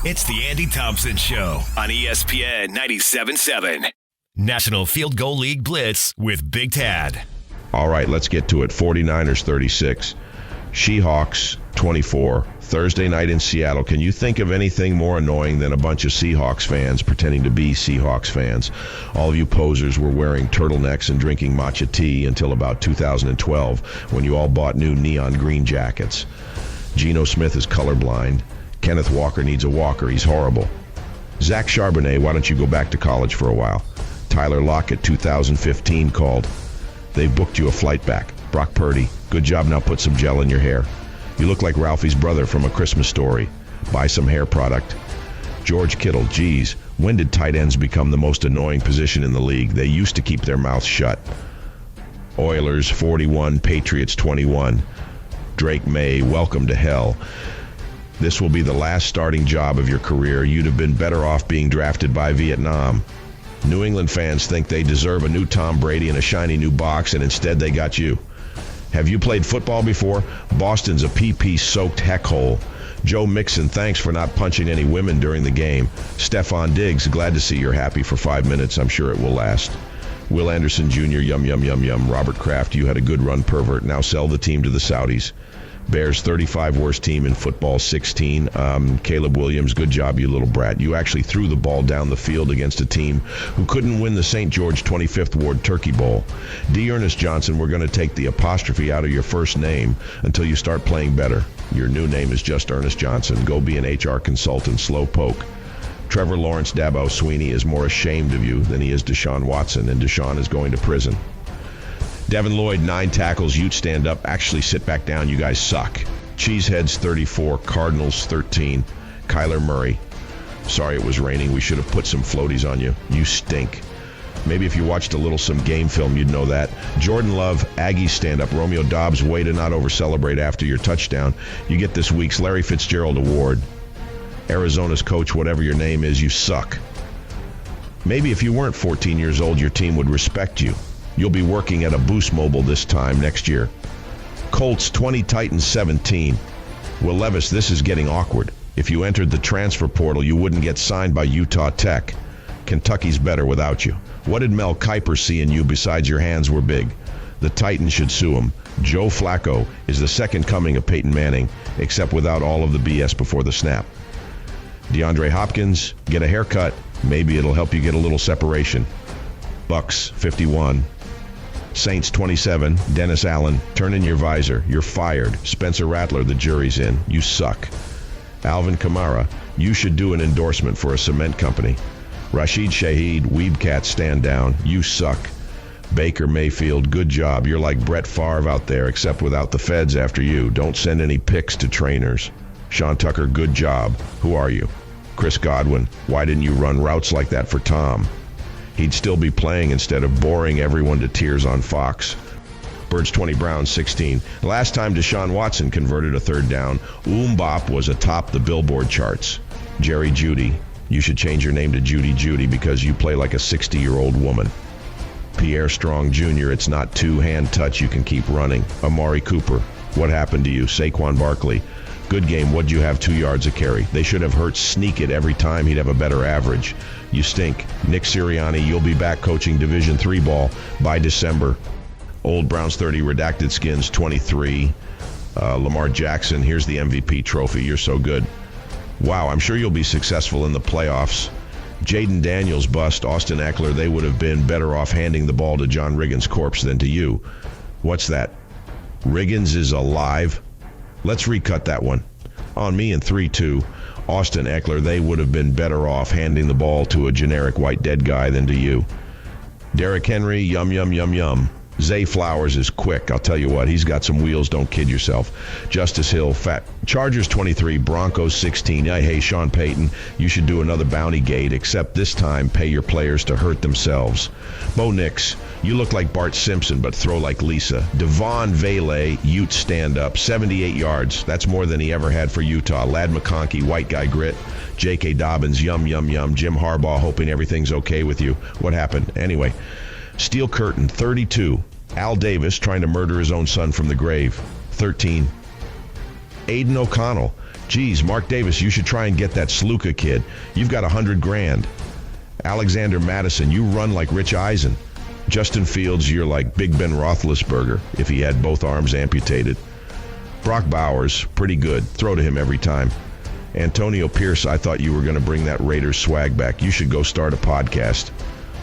It's the Andy Thompson Show on ESPN 97.7. National Field Goal League Blitz with Big Tad. All right, let's get to it. 49ers 36, Seahawks 24. Thursday night in Seattle. Can you think of anything more annoying than a bunch of Seahawks fans pretending to be Seahawks fans? All of you posers were wearing turtlenecks and drinking matcha tea until about 2012 when you all bought new neon green jackets. Geno Smith is colorblind. Kenneth Walker needs a walker. He's horrible. Zach Charbonnet, why don't you go back to college for a while? Tyler Lockett, 2015, called. They booked you a flight back. Brock Purdy, good job, now put some gel in your hair. You look like Ralphie's brother from A Christmas Story. Buy some hair product. George Kittle, geez, when did tight ends become the most annoying position in the league? They used to keep their mouths shut. Oilers 41, Patriots 21. Drake May, welcome to hell. This will be the last starting job of your career. You'd have been better off being drafted by Vietnam. New England fans think they deserve a new Tom Brady and a shiny new box, and instead they got you. Have you played football before? Boston's a pee-pee-soaked heck hole. Joe Mixon, thanks for not punching any women during the game. Stephon Diggs, glad to see you're happy for 5 minutes. I'm sure it will last. Will Anderson Jr., yum, yum, yum, yum. Robert Kraft, you had a good run, pervert. Now sell the team to the Saudis. Bears 35, worst team in football 16. Caleb Williams, good job, you little brat. You actually threw the ball down the field against a team who couldn't win the St. George 25th Ward Turkey Bowl. D. Ernest Johnson, we're going to take the apostrophe out of your first name until you start playing better. Your new name is just Ernest Johnson. Go be an HR consultant, slow poke. Trevor Lawrence Dabo Sweeney is more ashamed of you than he is Deshaun Watson, and Deshaun is going to prison. Devin Lloyd, 9 tackles. Utes stand up. Actually, sit back down. You guys suck. Cheeseheads, 34. Cardinals, 13. Kyler Murray. Sorry it was raining. We should have put some floaties on you. You stink. Maybe if you watched some game film, you'd know that. Jordan Love, Aggies stand up. Romeo Dobbs, way to not over-celebrate after your touchdown. You get this week's Larry Fitzgerald Award. Arizona's coach, whatever your name is, you suck. Maybe if you weren't 14 years old, your team would respect you. You'll be working at a Boost Mobile this time next year. Colts 20, Titans 17. Will Levis, this is getting awkward. If you entered the transfer portal, you wouldn't get signed by Utah Tech. Kentucky's better without you. What did Mel Kiper see in you besides your hands were big? The Titans should sue him. Joe Flacco is the second coming of Peyton Manning, except without all of the BS before the snap. DeAndre Hopkins, get a haircut. Maybe it'll help you get a little separation. Bucks 51. Saints 27, Dennis Allen, turn in your visor. You're fired. Spencer Rattler, the jury's in. You suck. Alvin Kamara, you should do an endorsement for a cement company. Rashid Shaheed, Weebcat, stand down. You suck. Baker Mayfield, good job. You're like Brett Favre out there, except without the feds after you. Don't send any pics to trainers. Sean Tucker, good job. Who are you? Chris Godwin, why didn't you run routes like that for Tom? He'd still be playing instead of boring everyone to tears on Fox. Birds 20, Browns 16. Last time Deshaun Watson converted a third down, Bop was atop the Billboard charts. Jerry Jeudy, you should change your name to Judy Judy because you play like a 60-year-old woman. Pierre Strong Jr., it's not two-hand touch, you can keep running. Amari Cooper, what happened to you? Saquon Barkley, good game, what'd you have, 2 yards a carry? They should have Hurts sneak it every time, he'd have a better average. You stink. Nick Sirianni, you'll be back coaching Division III ball by December. Old Browns 30, Redacted Skins 23. Lamar Jackson, here's the MVP trophy. You're so good. Wow, I'm sure you'll be successful in the playoffs. Jaden Daniels bust, Austin Eckler, they would have been better off handing the ball to John Riggins' corpse than to you. What's that? Riggins is alive? Let's recut that one. On me in 3-2. Austin Eckler, they would have been better off handing the ball to a generic white dead guy than to you. Derrick Henry, yum, yum, yum, yum. Zay Flowers is quick. I'll tell you what, he's got some wheels. Don't kid yourself. Justice Hill, fat. Chargers 23, Broncos 16. Hey, Sean Payton, you should do another bounty gate, except this time pay your players to hurt themselves. Bo Nix, you look like Bart Simpson, but throw like Lisa. Devon Vele, Utes stand up, 78 yards. That's more than he ever had for Utah. Lad McConkey, white guy grit. J.K. Dobbins, yum, yum, yum. Jim Harbaugh, hoping everything's okay with you. What happened? Anyway. Steel Curtain, 32. Al Davis trying to murder his own son from the grave, 13. Aiden O'Connell, Geez, Mark Davis, you should try and get that Sluka kid. You've got $100,000. Alexander Madison, you run like Rich Eisen. Justin Fields, you're like Big Ben Roethlisberger if he had both arms amputated. Brock Bowers, pretty good. Throw to him every time. Antonio Pierce, I thought you were going to bring that Raiders swag back. You should go start a podcast.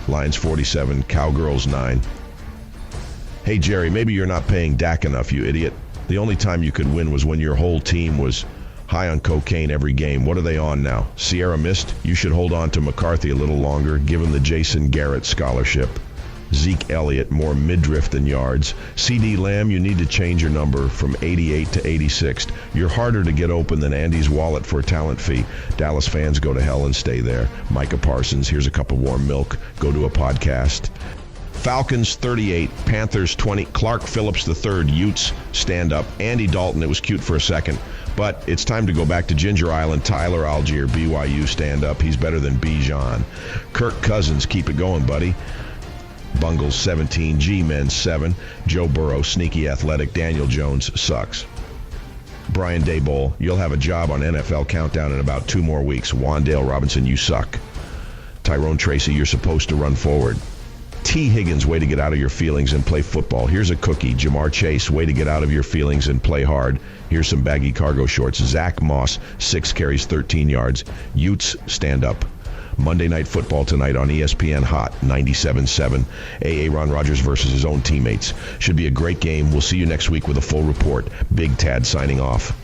Lions 47, Cowgirls 9. Hey, Jerry, maybe you're not paying Dak enough, you idiot. The only time you could win was when your whole team was high on cocaine every game. What are they on now? Sierra Mist? You should hold on to McCarthy a little longer. Give him the Jason Garrett scholarship. Zeke Elliott, more midriff than yards. CD Lamb, you need to change your number from 88 to 86. You're harder to get open than Andy's wallet for a talent fee. Dallas fans, go to hell and stay there. Micah Parsons, here's a cup of warm milk. Go to a podcast. Falcons 38, Panthers 20. Clark Phillips III, Utes, stand up. Andy Dalton, it was cute for a second, but it's time to go back to Ginger Island. Tyler Algier, BYU, stand up. He's better than Bijan. Kirk Cousins, keep it going, buddy. Bungles 17, G-Men 7. Joe Burrow, sneaky athletic. Daniel Jones sucks. Brian Daboll, you'll have a job on NFL Countdown in about 2 more weeks. Wandale Robinson, you suck. Tyrone Tracy, you're supposed to run forward. T. Higgins, way to get out of your feelings and play football. Here's a cookie. Jamar Chase, way to get out of your feelings and play hard. Here's some baggy cargo shorts. Zach Moss, 6 carries, 13 yards. Utes, stand up. Monday Night Football tonight on ESPN Hot 97.7. Aaron Rodgers versus his own teammates. Should be a great game. We'll see you next week with a full report. Big Tad signing off.